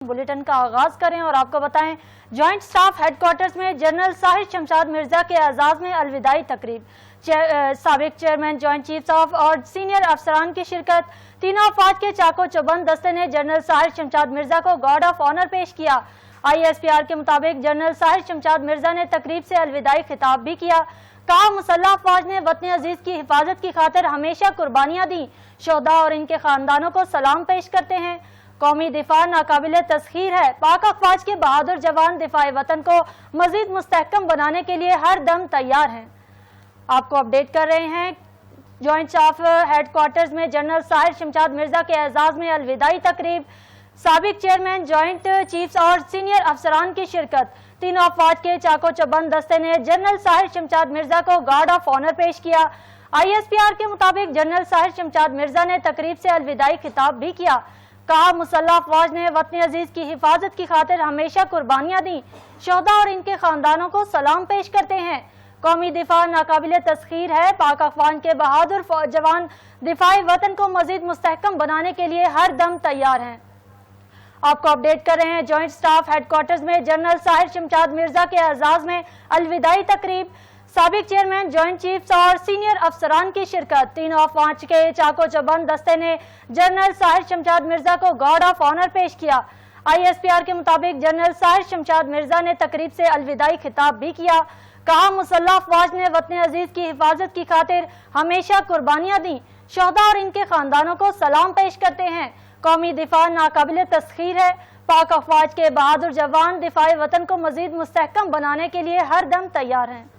Bulletin का आगाज करें और आपको बताएं, जॉइंट स्टाफ हेडक्वार्टर्स में जनरल साहिर शमशाद मिर्जा के एजाज में अलविदाई तकरीब। साबिक चेयरमैन, जॉइंट चीफ्स ऑफ और सीनियर अफसरान की शिरकत। तीनों अफवाज के चाको चौबंद दस्ते ने जनरल साहिर शमशाद मिर्जा को गार्ड ऑफ ऑनर पेश किया। ISPR के मुताबिक जनरल साहिर शमशाद मिर्जा ने तकरीब से अलविदाई खिताब भी किया। कहा, मुसल्लह अफवाज ने वतन अजीज की हिफाजत की खातिर हमेशा कुर्बानियां दी। शोहदा और इनके खानदानों को सलाम पेश करते हैं। कौमी दिफा नाकाबिले तस्खीर है। पाक अफवाज के बहादुर जवान दिफाए वतन को मजीद मुस्तहकम बनाने के लिए हर दम तैयार हैं। आपको अपडेट कर रहे हैं, जॉइंट स्टाफ हेडक्वार्टर्स में जनरल साहिर शमशाद मिर्जा के एजाज में अलविदाई तकरीब। साबिक चेयरमैन, जॉइंट चीफ्स और सीनियर अफसरान की शिरकत। तीनों अफवाज के चाको चौबंद दस्ते ने जनरल साहिर शमशाद मिर्जा को गार्ड ऑफ ऑनर पेश किया। ISPR के मुताबिक जनरल साहिर शमशाद मिर्जा ने तकरीब से अलविदाई खिताब भी किया। कहा, मुसल्लह अफवाज ने वतन अजीज की हिफाजत की खातिर हमेशा कुर्बानियां दी। शोहदा और इनके खानदानों को सलाम पेश करते हैं। कौमी दिफा नाकाबिले तस्खीर है। पाक अफवाज के बहादुर जवान दिफाए वतन को मजीद मुस्तहकम बनाने के लिए हर दम तैयार हैं। आपको अपडेट कर रहे हैं, जॉइंट स्टाफ हेडक्वार्टर्स में जनरल साहिर शमशाद मिर्जा के एजाज में अलविदाई तकरीब। साबिक चेयरमैन, जॉइंट चीफ्स और सीनियर अफसरान की शिरकत। तीनों अफवाज के चाको चौबंद दस्ते ने जनरल साहिर शमशाद मिर्जा को गार्ड ऑफ ऑनर पेश किया। ISPR के मुताबिक जनरल साहिर शमशाद मिर्जा ने तकरीब से अलविदाई खिताब भी किया। कहा, मुसल्लह अफवाज ने वतन अजीज की हिफाजत की खातिर हमेशा कुर्बानियां दी। शोहदा और इनके खानदानों को सलाम पेश करते हैं। कौमी दिफा नाकाबिले तस्खीर है। पाक अफवाज के बहादुर जवान दिफाए वतन को मजीद मुस्तहकम बनाने के लिए हर दम तैयार हैं।